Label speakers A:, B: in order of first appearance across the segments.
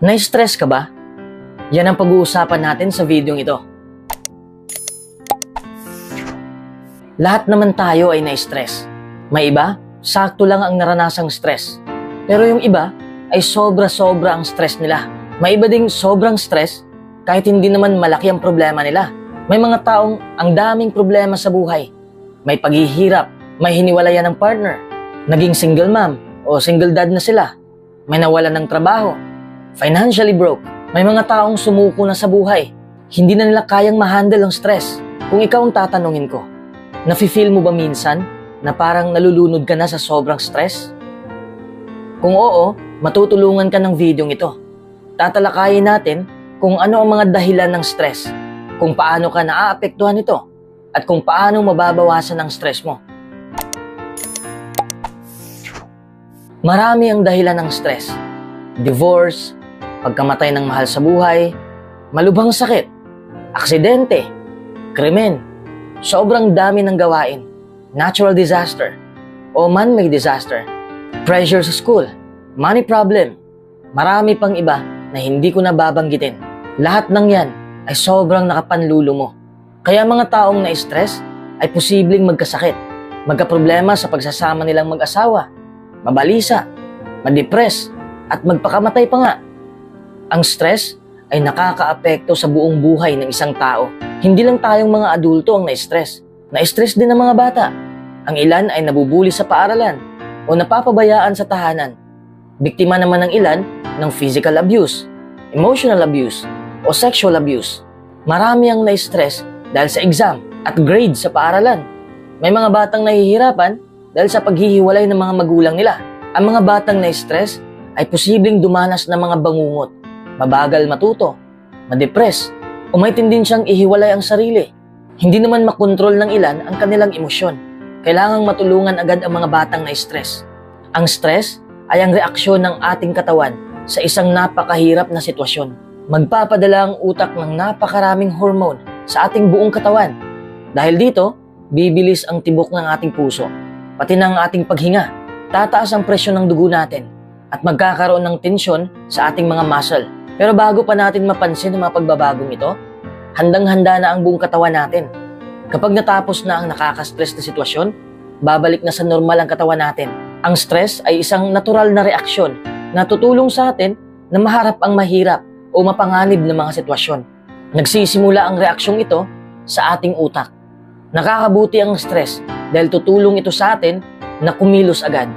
A: Na-stress ka ba? Yan ang pag-uusapan natin sa videong ito. Lahat naman tayo ay na-stress. May iba, sakto lang ang naranasang stress. Pero yung iba ay sobra-sobra ang stress nila. May iba ding sobrang stress kahit hindi naman malaki ang problema nila. May mga taong ang daming problema sa buhay. May paghihirap, may hiniwalayan ng partner, naging single mom o single dad na sila. May nawalan ng trabaho, financially broke. May mga taong sumuko na sa buhay. Hindi na nila kayang ma-handle ang stress. Kung ikaw ang tatanungin ko, nafe-feel mo ba minsan na parang nalulunod ka na sa sobrang stress? Kung oo, matutulungan ka ng videong ito. Tatalakayin natin kung ano ang mga dahilan ng stress, kung paano ka naaapektuhan nito, at kung paano mababawasan ang stress mo. Marami ang dahilan ng stress. Divorce, pagkamatay ng mahal sa buhay, malubhang sakit, aksidente, krimen, sobrang dami ng gawain, natural disaster, o man-made disaster, pressure sa school, money problem, marami pang iba na hindi ko na babanggitin. Lahat ng yan ay sobrang nakapanlulo mo. Kaya mga taong na-stress ay posibleng magkasakit, magkaproblema sa pagsasama nilang mag-asawa, mabalisa, ma-depress, at magpakamatay pa nga. Ang stress ay nakakaapekto sa buong buhay ng isang tao. Hindi lang tayong mga adulto ang na-stress. Na-stress din ang mga bata. Ang ilan ay nabubuli sa paaralan o napapabayaan sa tahanan. Biktima naman ng ilan ng physical abuse, emotional abuse, o sexual abuse. Marami ang na-stress dahil sa exam at grade sa paaralan. May mga batang nahihirapan dahil sa paghihiwalay ng mga magulang nila. Ang mga batang na-stress ay posibleng dumanas ng mga bangungot, mabagal matuto, ma-depress, o may tendensyang ihiwalay ang sarili. Hindi naman makontrol ng ilan ang kanilang emosyon. Kailangang matulungan agad ang mga batang na-stress. Ang stress ay ang reaksyon ng ating katawan sa isang napakahirap na sitwasyon. Magpapadala ang utak ng napakaraming hormone sa ating buong katawan. Dahil dito, bibilis ang tibok ng ating puso, pati ng ating paghinga. Tataas ang presyon ng dugo natin at magkakaroon ng tensyon sa ating mga muscle. Pero bago pa natin mapansin ang mga pagbabagong ito, handang-handa na ang buong katawan natin. Kapag natapos na ang nakaka-stress na sitwasyon, babalik na sa normal ang katawan natin. Ang stress ay isang natural na reaksyon na tutulong sa atin na maharap ang mahirap o mapanganib na mga sitwasyon. Nagsisimula ang reaksyong ito sa ating utak. Nakakabuti ang stress dahil tutulong ito sa atin na kumilos agad.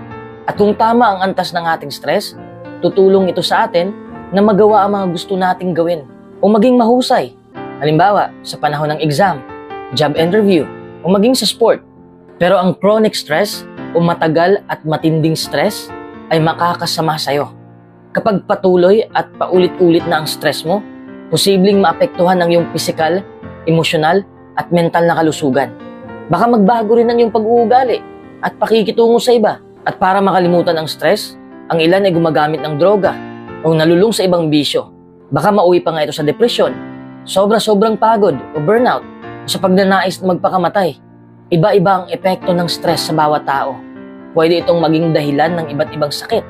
A: At kung tama ang antas ng ating stress, tutulong ito sa atin na magawa ang mga gusto nating gawin o maging mahusay. Halimbawa, sa panahon ng exam, job interview, o maging sa sport. Pero ang chronic stress o matagal at matinding stress ay makakasama sa'yo. Kapag patuloy at paulit-ulit na ang stress mo, posibleng maapektuhan ang iyong pisikal, emosyonal, at mental na kalusugan. Baka magbago rin ang iyong pag-uugali at pakikitungo sa iba. At para makalimutan ang stress, ang ilan ay gumagamit ng droga o nalulung sa ibang bisyo. Baka mauwi pa nga ito sa depresyon, sobra-sobrang pagod o burnout, o sa pagnanais na magpakamatay. Iba-iba ang epekto ng stress sa bawat tao. Pwede itong maging dahilan ng iba't ibang sakit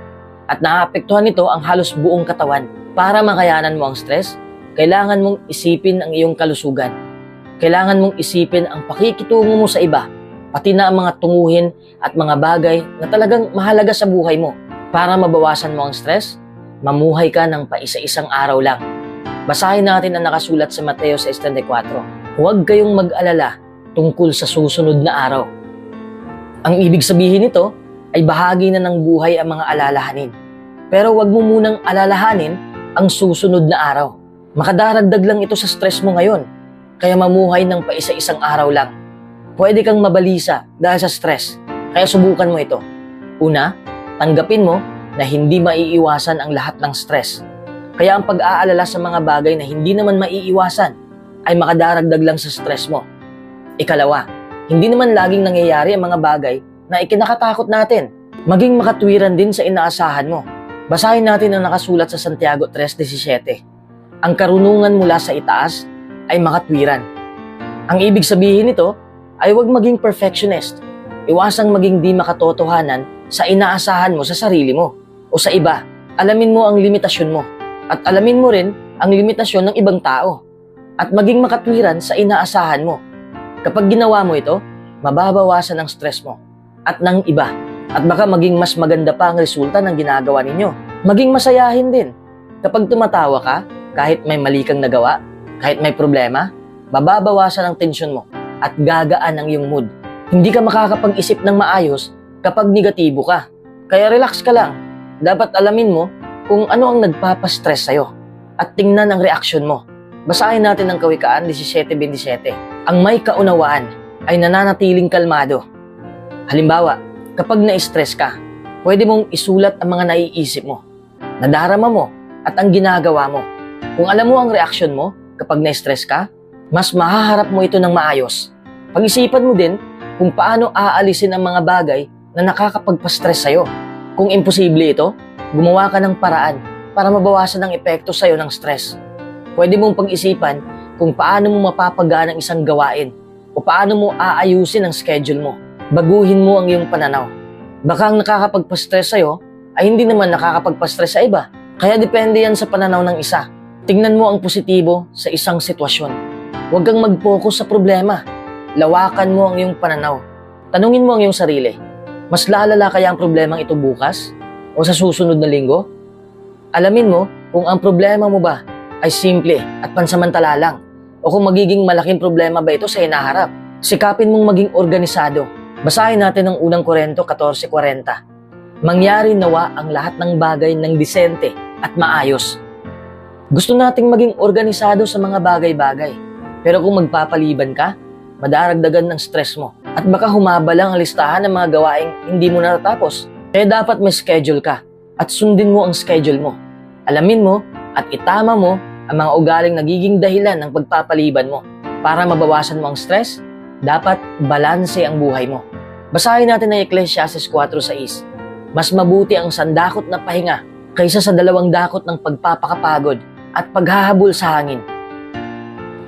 A: at naaapektuhan nito ang halos buong katawan. Para makayanan mo ang stress, kailangan mong isipin ang iyong kalusugan. Kailangan mong isipin ang pakikitungo mo sa iba, pati na ang mga tunguhin at mga bagay na talagang mahalaga sa buhay mo. Para mabawasan mo ang stress, mamuhay ka ng paisa-isang araw lang. Basahin natin ang nakasulat sa Mateo 6:34. Huwag kayong mag-alala tungkol sa susunod na araw. Ang ibig sabihin nito ay bahagi na ng buhay ang mga alalahanin. Pero huwag mo munang alalahanin ang susunod na araw. Makadaragdag lang ito sa stress mo ngayon, kaya mamuhay ng paisa-isang araw lang. Pwede kang mabalisa dahil sa stress, kaya subukan mo ito. Una, tanggapin mo na hindi maiiwasan ang lahat ng stress. Kaya ang pag-aalala sa mga bagay na hindi naman maiiwasan ay makadaragdag lang sa stress mo. Ikalawa, hindi naman laging nangyayari ang mga bagay na ikinakatakot natin. Maging makatwiran din sa inaasahan mo. Basahin natin ang nakasulat sa Santiago 3:17. Ang karunungan mula sa itaas ay makatwiran. Ang ibig sabihin nito ay huwag maging perfectionist. Iwasang maging di makatotohanan sa inaasahan mo sa sarili mo o sa iba. Alamin mo ang limitasyon mo. At alamin mo rin ang limitasyon ng ibang tao. At maging makatwiran sa inaasahan mo. Kapag ginawa mo ito, mababawasan ang stress mo at ng iba. At baka maging mas maganda pa ang resulta ng ginagawa ninyo. Maging masayahin din. Kapag tumatawa ka, kahit may mali kang nagawa, kahit may problema, mababawasan ang tensyon mo at gagaan ang iyong mood. Hindi ka makakapag-isip ng maayos kapag negatibo ka. Kaya relax ka lang. Dapat alamin mo kung ano ang nagpapastress sa'yo at tingnan ang reaksyon mo. Basahin natin ang Kawikaan 17:27. Ang may kaunawaan ay nananatiling kalmado. Halimbawa, kapag na-stress ka, pwede mong isulat ang mga naiisip mo, nadarama mo, at ang ginagawa mo. Kung alam mo ang reaksyon mo kapag na-stress ka, mas mahaharap mo ito ng maayos. Pag-isipan mo din kung paano aalisin ang mga bagay na nakakapagpa-stress sa'yo. Kung imposible ito, gumawa ka ng paraan para mabawasan ang epekto sa'yo ng stress. Pwede mong pag-isipan kung paano mo mapapagaan ang isang gawain o paano mo aayusin ang schedule mo. Baguhin mo ang iyong pananaw. Baka ang nakakapagpa-stress sa'yo ay hindi naman nakakapagpa-stress sa iba. Kaya depende yan sa pananaw ng isa. Tingnan mo ang positibo sa isang sitwasyon. Huwag kang mag-focus sa problema. Lawakan mo ang iyong pananaw. Tanungin mo ang iyong sarili. Mas lalala kaya ang problemang ito bukas o sa susunod na linggo? Alamin mo kung ang problema mo ba ay simple at pansamantala lang o kung magiging malaking problema ba ito sa hinaharap. Sikapin mong maging organisado. Basahin natin ang unang Korinto 14:40. Mangyari nawa ang lahat ng bagay ng disente at maayos. Gusto nating maging organisado sa mga bagay-bagay. Pero kung magpapaliban ka, madaragdagan ng stress mo. At baka humaba lang ang listahan ng mga gawaing hindi mo natatapos. Kaya dapat may schedule ka at sundin mo ang schedule mo. Alamin mo at itama mo ang mga ugaling nagiging dahilan ng pagpapaliban mo. Para mabawasan mo ang stress, dapat balanse ang buhay mo. Basahin natin ang Ecclesiastes 4:6. Mas mabuti ang sandakot na pahinga kaysa sa 2 dakot ng pagpapakapagod at paghahabol sa hangin.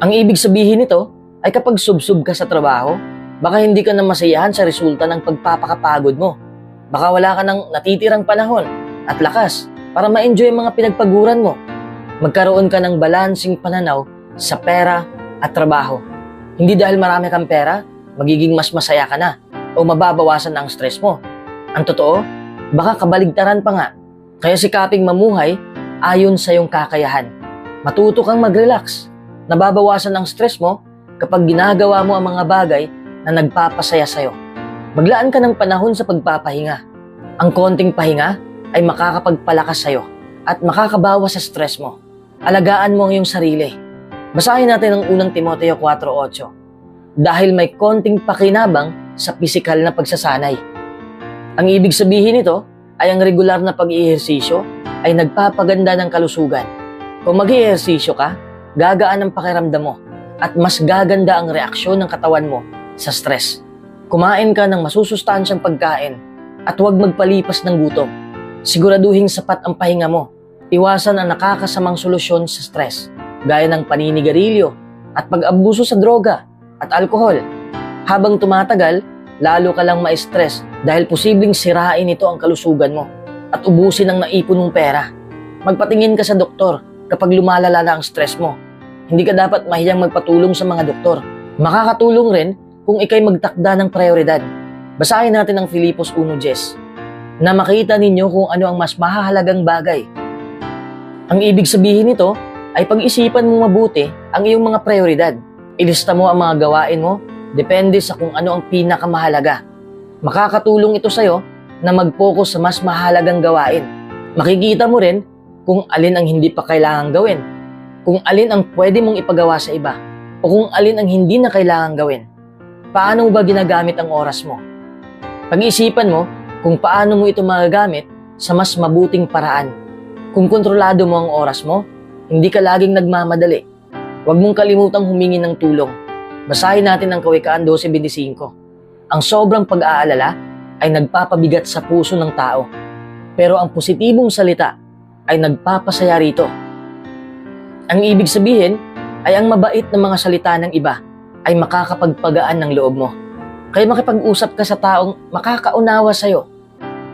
A: Ang ibig sabihin nito ay kapag subsub ka sa trabaho, baka hindi ka na masayahan sa resulta ng pagpapakapagod mo. Baka wala ka ng natitirang panahon at lakas para ma-enjoy ang mga pinagpaguran mo. Magkaroon ka ng balansing pananaw sa pera at trabaho. Hindi dahil marami kang pera, magiging mas masaya ka na o mababawasan na ang stress mo. Ang totoo, baka kabaligtaran pa nga. Kaya sikaping mamuhay ayon sa iyong kakayahan. Matuto kang mag-relax. Nababawasan ang stress mo kapag ginagawa mo ang mga bagay na nagpapasaya sa'yo. Maglaan ka ng panahon sa pagpapahinga. Ang konting pahinga ay makakapagpalakas sa'yo at makakabawas sa stress mo. Alagaan mo ang iyong sarili. Basahin natin ang unang Timoteo 4:8. Dahil may konting pakinabang sa pisikal na pagsasanay. Ang ibig sabihin nito ay ang regular na pag-iihersisyo ay nagpapaganda ng kalusugan. Kung mag-iihersisyo ka, gagaan ang pakiramdam mo at mas gaganda ang reaksyon ng katawan mo sa stress. Kumain ka ng masusustansyang pagkain at huwag magpalipas ng gutom. Siguraduhing sapat ang pahinga mo. Iwasan ang nakakasamang solusyon sa stress, gaya ng paninigarilyo at pag-abuso sa droga at alkohol. Habang tumatagal, lalo ka lang ma-stress dahil posibleng sirain ito ang kalusugan mo at ubusin ang naipon mong pera. Magpatingin ka sa doktor kapag lumalala na ang stress mo. Hindi ka dapat mahiyang magpatulong sa mga doktor. Makakatulong rin kung ikay magtakda ng prioridad. Basahin natin ang Filipos 1:10 na makita ninyo kung ano ang mas mahahalagang bagay. Ang ibig sabihin nito ay pag-isipan mo mabuti ang iyong mga prioridad. Ilista mo ang mga gawain mo depende sa kung ano ang pinakamahalaga. Makakatulong ito sa'yo na mag-focus sa mas mahalagang gawain. Makikita mo rin kung alin ang hindi pa kailangang gawin, kung alin ang pwede mong ipagawa sa iba, o kung alin ang hindi na kailangang gawin. Paano mo ba ginagamit ang oras mo? Pag-isipan mo kung paano mo ito magagamit sa mas mabuting paraan. Kung kontrolado mo ang oras mo, hindi ka laging nagmamadali. Huwag mong kalimutang humingi ng tulong. Basahin natin ang Kawikaan 12:25. Ang sobrang pag-aalala ay nagpapabigat sa puso ng tao, pero ang positibong salita ay nagpapasaya rito. Ang ibig sabihin ay ang mabait na mga salita ng iba ay makakapagpagaan ng loob mo. Kaya makipag-usap ka sa taong makakaunawa sa'yo.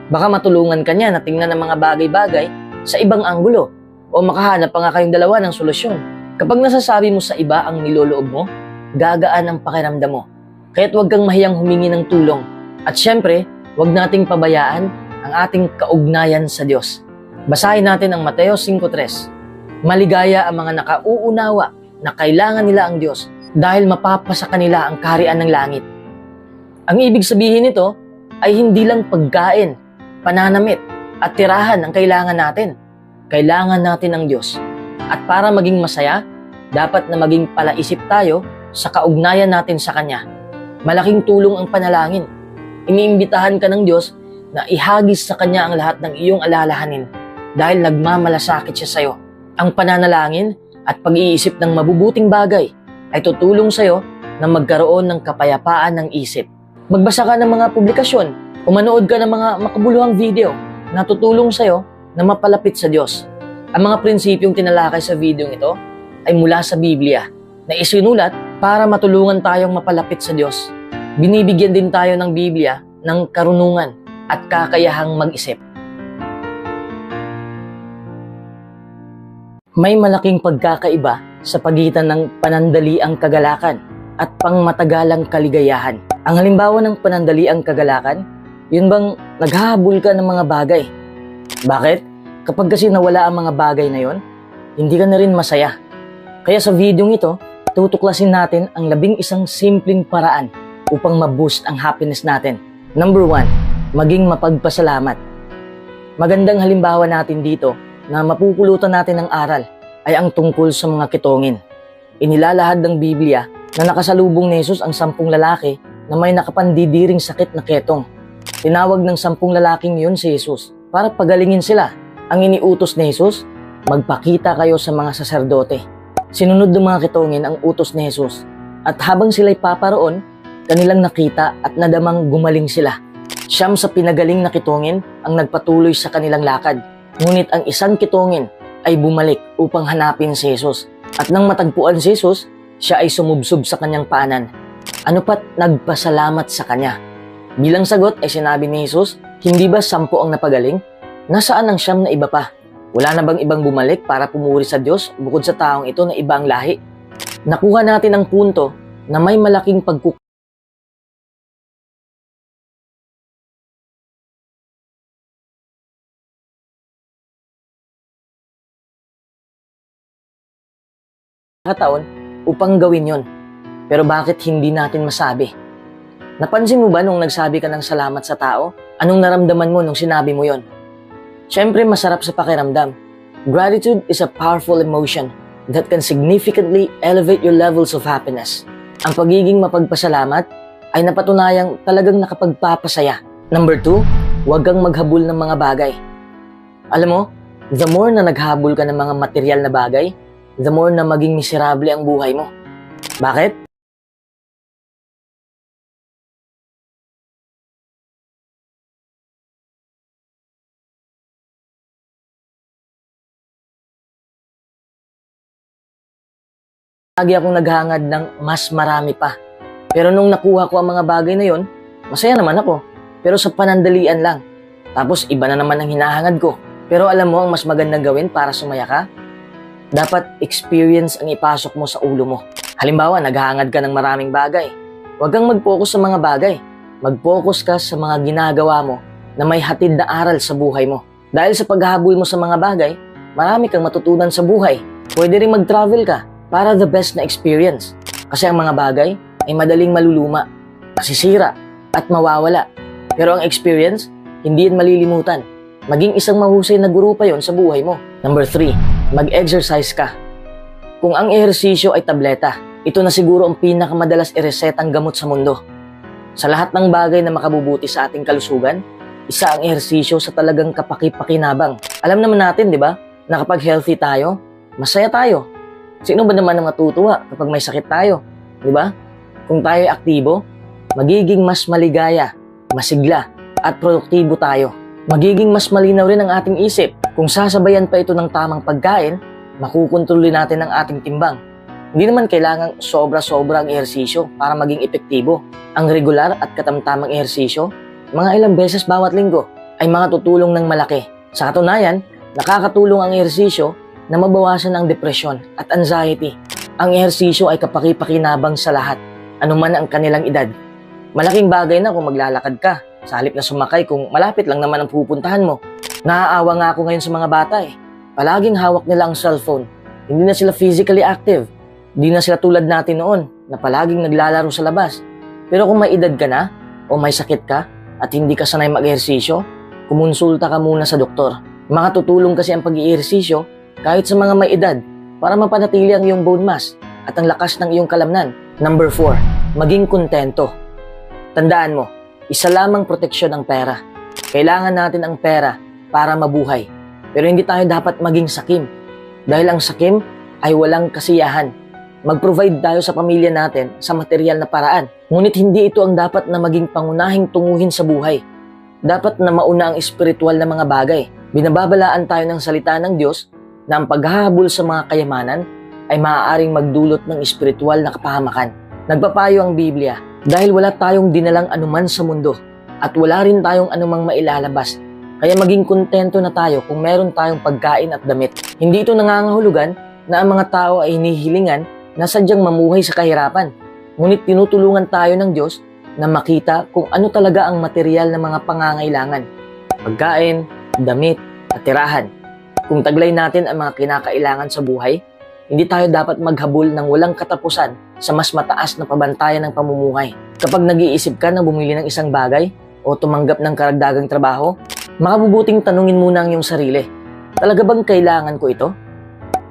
A: Baka matulungan ka niya na tingnan ang mga bagay-bagay sa ibang anggulo O makahanap pa nga kayong dalawa ng solusyon. Kapag nasasabi mo sa iba ang niloloob mo, gagaan ang pakiramdam mo. Kaya't huwag kang mahiyang humingi ng tulong. At syempre, huwag nating pabayaan ang ating kaugnayan sa Diyos. Basahin natin ang Mateo 5:3. Maligaya ang mga nakauunawa na kailangan nila ang Diyos dahil mapapasa kanila ang kaharian ng langit. Ang ibig sabihin nito ay hindi lang pagkain, pananamit at tirahan ang kailangan natin. Kailangan natin ang Diyos. At para maging masaya, dapat na maging palaisip tayo sa kaugnayan natin sa Kanya. Malaking tulong ang panalangin. Iniimbitahan ka ng Diyos na ihagis sa Kanya ang lahat ng iyong alalahanin dahil nagmamalasakit siya sa iyo. Ang pananalangin at pag-iisip ng mabubuting bagay ay tutulong sa iyo na magkaroon ng kapayapaan ng isip. Magbasa ka ng mga publikasyon o manood ka ng mga makabuluhang video na tutulong sa iyo na mapalapit sa Diyos. Ang mga prinsipyong tinalakay sa video ito ay mula sa Biblia na isinulat para matulungan tayong mapalapit sa Diyos. Binibigyan din tayo ng Biblia ng karunungan at kakayahang mag-isip. May malaking pagkakaiba sa pagitan ng panandaliang kagalakan at pangmatagalang kaligayahan. Ang halimbawa ng panandaliang kagalakan, yun bang naghahabol ka ng mga bagay. Bakit? Kapag kasi nawala ang mga bagay na yon, hindi ka na rin masaya. Kaya sa video ito, tutuklasin natin ang 11 simpleng paraan upang ma-boost ang happiness natin. Number 1, maging mapagpasalamat. Magandang halimbawa natin dito na mapupulutan natin ng aral ay ang tungkol sa mga kitongin. Inilalahad ng Biblia na nakasalubong ni Jesus ang 10 lalaki na may nakapandidiring sakit na ketong. Tinawag ng 10 lalaking yun si Jesus para pagalingin sila. Ang iniutos ni Jesus, magpakita kayo sa mga saserdote. Sinunod ng mga kitongin ang utos ni Jesus at habang sila'y paparoon, kanilang nakita at nadamang gumaling sila. Siyam sa pinagaling na kitongin ang nagpatuloy sa kanilang lakad. Ngunit ang isang kitongin ay bumalik upang hanapin si Jesus. At nang matagpuan si Jesus, siya ay sumubsob sa kanyang paanan. Ano pat nagpasalamat sa kanya. Bilang sagot ay sinabi ni Jesus, hindi ba 10 ang napagaling? Nasaan ang 9 na iba pa? Wala na bang ibang bumalik para pumuri sa Diyos bukod sa taong ito na ibang lahi? Nakuha natin ang punto na may malaking pagkakataon upang gawin yon. Pero bakit hindi natin masabi? Napansin mo ba nung nagsabi ka ng salamat sa tao? Anong naramdaman mo nung sinabi mo yon? Siyempre masarap sa pakiramdam. Gratitude is a powerful emotion that can significantly elevate your levels of happiness. Ang pagiging mapagpasalamat ay napatunayang talagang nakapagpapasaya. Number 2, huwag kang maghabol ng mga bagay. Alam mo, the more na naghabol ka ng mga material na bagay, the more na maging miserable ang buhay mo. Bakit? Lagi akong naghangad ng mas marami pa. Pero nung nakuha ko ang mga bagay na yon, masaya naman ako. Pero sa panandalian lang. Tapos iba na naman ang hinahangad ko. Pero alam mo ang mas magandang gawin para sumaya ka? Dapat experience ang ipasok mo sa ulo mo. Halimbawa, naghahangad ka ng maraming bagay. Huwag kang mag-focus sa mga bagay. Mag-focus ka sa mga ginagawa mo na may hatid na aral sa buhay mo. Dahil sa paghahabol mo sa mga bagay, marami kang matutunan sa buhay. Pwede rin mag-travel ka para the best na experience. Kasi ang mga bagay ay madaling maluluma, masisira, at mawawala. Pero ang experience, hindi yan malilimutan. Maging isang mahusay na guro pa yon sa buhay mo. Number 3, mag-exercise ka. Kung ang ehersisyo ay tableta, ito na siguro ang pinakamadalas iresetang gamot sa mundo. Sa lahat ng bagay na makabubuti sa ating kalusugan, isa ang ehersisyo sa talagang kapaki-pakinabang. Alam naman natin, di ba, na kapag healthy tayo, masaya tayo. Sino ba naman ang matutuwa kapag may sakit tayo? Di ba? Kung tayo ay aktibo, magiging mas maligaya, masigla, at produktibo tayo. Magiging mas malinaw rin ang ating isip. Kung sasabayan pa ito ng tamang pagkain, makukontrolin natin ang ating timbang. Hindi naman kailangang sobra-sobra ang ehersisyo para maging epektibo. Ang regular at katamtamang ehersisyo, mga ilang beses bawat linggo, ay makatutulong ng malaki. Sa katunayan, nakakatulong ang ehersisyo na mabawasan ang depresyon at anxiety. Ang ehersisyo ay kapaki-pakinabang sa lahat, anuman ang kanilang edad. Malaking bagay na kung maglalakad ka, sa halip na sumakay kung malapit lang naman ang pupuntahan mo. Naaawa nga ako ngayon sa mga bata eh. Palaging hawak nila ang cellphone. Hindi na sila physically active. Hindi na sila tulad natin noon na palaging naglalaro sa labas. Pero kung may edad ka na o may sakit ka at hindi ka sanay mag-ehersisyo, kumonsulta ka muna sa doktor. Makatutulong kasi ang pag-ehersisyo kahit sa mga may edad para mapanatili ang iyong bone mass at ang lakas ng iyong kalamnan. Number 4, maging kontento. Tandaan mo, isa lamang proteksyon ang pera. Kailangan natin ang pera para mabuhay. Pero hindi tayo dapat maging sakim. Dahil ang sakim ay walang kasiyahan. Mag-provide tayo sa pamilya natin sa material na paraan. Ngunit hindi ito ang dapat na maging pangunahing tunguhin sa buhay. Dapat na mauna ang espiritual na mga bagay. Binababalaan tayo ng salita ng Diyos na ang paghahabol sa mga kayamanan ay maaaring magdulot ng espiritual na kapahamakan. Nagpapayo ang Biblia dahil wala tayong dinalang anuman sa mundo at wala rin tayong anumang mailalabas. Kaya maging kontento na tayo kung meron tayong pagkain at damit. Hindi ito nangangahulugan na ang mga tao ay hinihilingan na sadyang mamuhay sa kahirapan. Ngunit tinutulungan tayo ng Diyos na makita kung ano talaga ang material ng mga pangangailangan. Pagkain, damit, at tirahan. Kung taglay natin ang mga kinakailangan sa buhay, hindi tayo dapat maghabol ng walang katapusan sa mas mataas na pabantayan ng pamumuhay. Kapag nag-iisip ka na bumili ng isang bagay o tumanggap ng karagdagang trabaho, makabubuting tanungin muna ang iyong sarili. Talaga bang kailangan ko ito?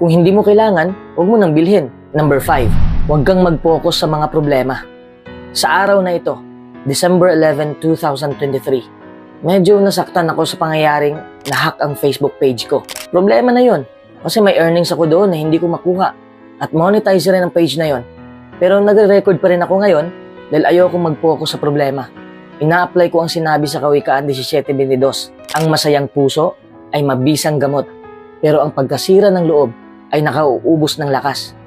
A: Kung hindi mo kailangan, huwag mo nang bilhin. Number 5, huwag kang mag-focus sa mga problema. Sa araw na ito, December 11, 2023, medyo nasaktan ako sa pangyayaring nahack ang Facebook page ko. Problema na yon kasi may earnings ako doon na hindi ko makuha at monetize rin ang page na yon. Pero nagre-record pa rin ako ngayon dahil ayoko mag-focus sa problema. Ina-apply ko ang sinabi sa Kawikaan 17:22. Ang masayang puso ay mabisang gamot, pero ang pagkasira ng loob ay nakauubos ng lakas.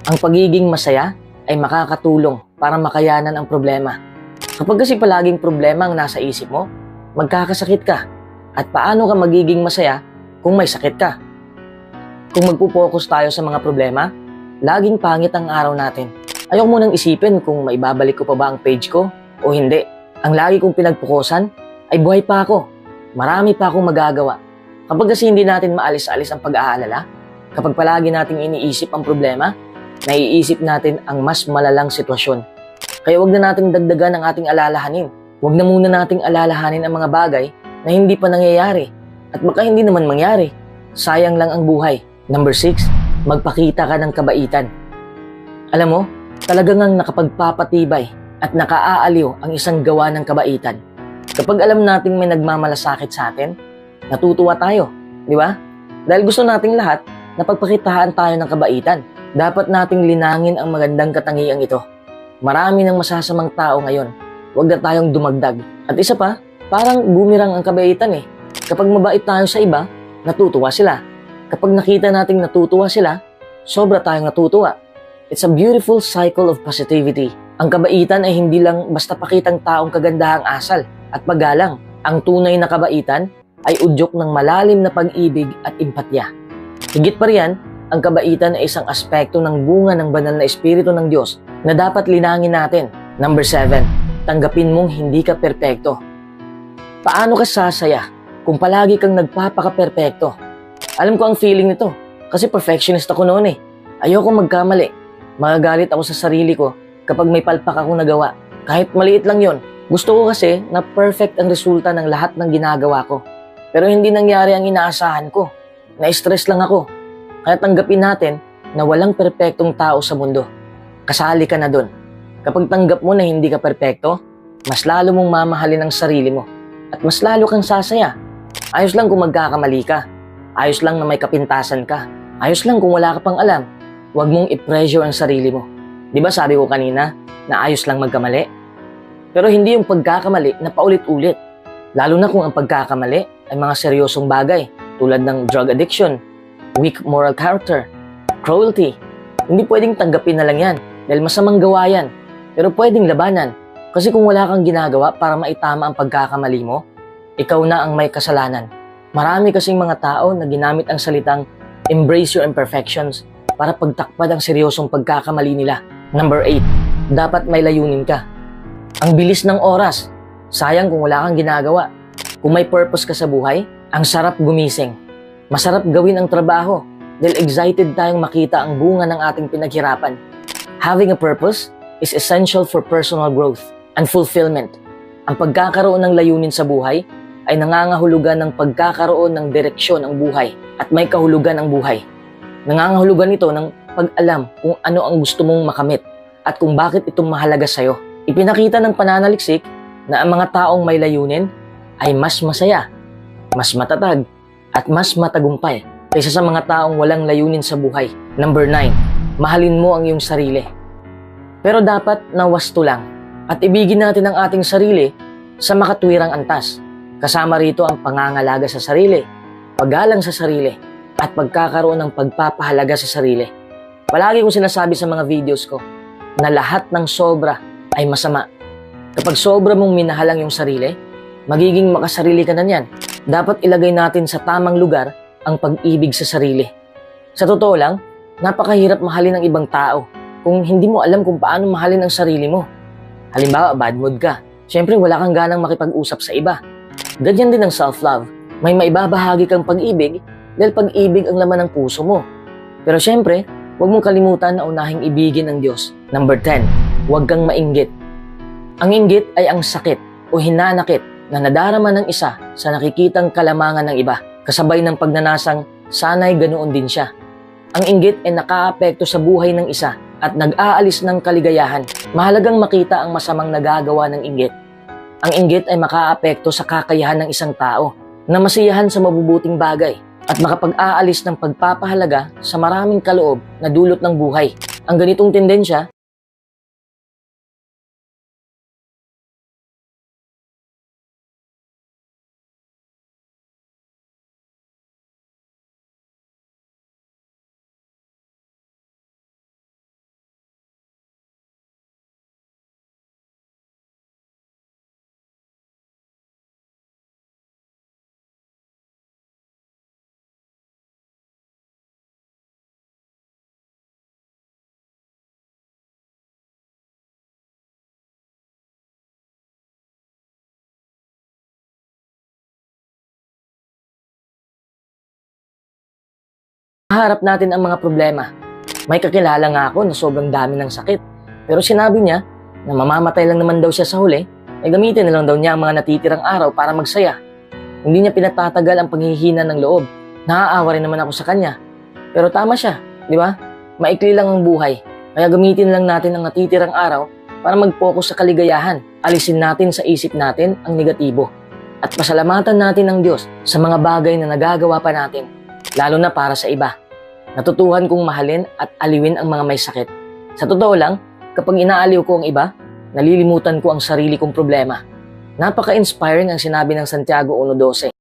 A: Ang pagiging masaya ay makakatulong para makayanan ang problema. Kapag kasi palaging problema ang nasa isip mo, magkakasakit ka. At paano ka magiging masaya kung may sakit ka? Kung magpo-focus tayo sa mga problema, laging pangit ang araw natin. Ayoko munang isipin kung maibabalik ko pa ba ang page ko o hindi. Ang lagi kong pinagpukusan ay buhay pa ako. Marami pa akong magagawa. Kapag kasi hindi natin maalis-alis ang pag-aalala, kapag palagi nating iniisip ang problema, naiisip natin ang mas malalang sitwasyon. Kaya wag na nating dagdagan ang ating alalahanin. Wag na muna nating alalahanin ang mga bagay na hindi pa nangyayari at baka hindi naman mangyari. Sayang lang ang buhay. Number 6, magpakita ka ng kabaitan. Alam mo, talagang nakapagpapatibay at nakaaaliw ang isang gawa ng kabaitan. Kapag alam nating may nagmamalasakit sa atin, natutuwa tayo, di ba? Dahil gusto nating lahat na pagpakitaan tayo ng kabaitan. Dapat nating linangin ang magandang katangiang ito. Marami ng masasamang tao ngayon. Huwag na tayong dumagdag. At isa pa, parang bumirang ang kabaitan eh. Kapag mabait tayo sa iba, natutuwa sila. Kapag nakita nating natutuwa sila, sobra tayong natutuwa. It's a beautiful cycle of positivity. Ang kabaitan ay hindi lang basta pakitang taong kagandahang asal at paggalang. Ang tunay na kabaitan ay udyok ng malalim na pag-ibig at empatya. Higit pa riyan, ang kabaitan ay isang aspekto ng bunga ng banal na espiritu ng Diyos na dapat linangin natin. Number 7, tanggapin mong hindi ka perpekto. Paano ka sasaya kung palagi kang nagpapaka-perpekto? Alam ko ang feeling nito kasi perfectionist ako noon eh. Ayoko magkamali. Magagalit ako sa sarili ko kapag may palpak akong nagawa. Kahit maliit lang yon. Gusto ko kasi na perfect ang resulta ng lahat ng ginagawa ko. Pero hindi nangyari ang inaasahan ko. Na-stress lang ako. Kaya tanggapin natin na walang perpektong tao sa mundo. Kasali ka na dun. Kapag tanggap mo na hindi ka perpekto, mas lalo mong mamahalin ang sarili mo. At mas lalo kang sasaya. Ayos lang kung magkakamali ka. Ayos lang na may kapintasan ka. Ayos lang kung wala ka pang alam. Huwag mong i-pressure ang sarili mo. Di ba sabi ko kanina na ayos lang magkamali? Pero hindi yung pagkakamali na paulit-ulit. Lalo na kung ang pagkakamali ay mga seryosong bagay tulad ng drug addiction, weak moral character, cruelty. Hindi pwedeng tanggapin na lang yan dahil masamang gawa yan. Pero pwedeng labanan kasi kung wala kang ginagawa para maitama ang pagkakamali mo, ikaw na ang may kasalanan. Marami kasing mga tao na ginamit ang salitang Embrace your imperfections para pagtakpan ang seryosong pagkakamali nila. Number 8, dapat may layunin ka. Ang bilis ng oras. Sayang kung wala kang ginagawa. Kung may purpose ka sa buhay, ang sarap gumising. Masarap gawin ang trabaho dahil excited tayong makita ang bunga ng ating pinaghirapan. Having a purpose is essential for personal growth and fulfillment. Ang pagkakaroon ng layunin sa buhay ay nangangahulugan ng pagkakaroon ng direksyon ang buhay at may kahulugan ang buhay. Nangangahulugan ito ng pag-alam kung ano ang gusto mong makamit at kung bakit ito mahalaga sa'yo. Ipinakita ng pananaliksik na ang mga taong may layunin ay mas masaya, mas matatag, at mas matagumpay kaysa sa mga taong walang layunin sa buhay. Number 9, mahalin mo ang iyong sarili. Pero dapat na wasto lang at ibigin natin ang ating sarili sa makatwirang antas. Kasama rito ang pangangalaga sa sarili, paggalang sa sarili, at pagkakaroon ng pagpapahalaga sa sarili. Palagi kong sinasabi sa mga videos ko na lahat ng sobra ay masama. Kapag sobra mong minahalang yung sarili, magiging makasarili ka na niyan. Dapat ilagay natin sa tamang lugar ang pag-ibig sa sarili. Sa totoo lang, napakahirap mahalin ang ibang tao kung hindi mo alam kung paano mahalin ang sarili mo. Halimbawa, bad mood ka. Siyempre, wala kang ganang makipag-usap sa iba. Ganyan din ang self-love. May maibabahagi kang pag-ibig dahil pag-ibig ang laman ng puso mo. Pero siyempre, huwag mong kalimutan na unahing ibigin ang Diyos. Number 10, huwag kang mainggit. Ang inggit ay ang sakit o hinanakit na nadarama ng isa sa nakikitang kalamangan ng iba, kasabay ng pagnanasang sana'y ganoon din siya. Ang inggit ay nakaapekto sa buhay ng isa at nag-aalis ng kaligayahan. Mahalagang makita ang masamang nagagawa ng inggit. Ang inggit ay makaapekto sa kakayahan ng isang tao na masiyahan sa mabubuting bagay at makapag-aalis ng pagpapahalaga sa maraming kaloob na dulot ng buhay. Ang ganitong tendensya harap natin ang mga problema. May kakilala nga ako na sobrang dami ng sakit. Pero sinabi niya na mamamatay lang naman daw siya sa huli, ay gamitin na lang daw niya ang mga natitirang araw para magsaya. Hindi niya pinatatagal ang paghihina ng loob. Naaawa rin naman ako sa kanya. Pero tama siya, di ba? Maikli lang ang buhay. Kaya gamitin lang natin ang natitirang araw para mag-focus sa kaligayahan. Alisin natin sa isip natin ang negatibo. At pasalamatan natin ang Diyos sa mga bagay na nagagawa pa natin. Lalo na para sa iba. Natutuhan kong mahalin at aliwin ang mga may sakit. Sa totoo lang, kapag inaaliw ko ang iba, nalilimutan ko ang sarili kong problema. Napaka-inspiring ang sinabi ng Santiago 1:12.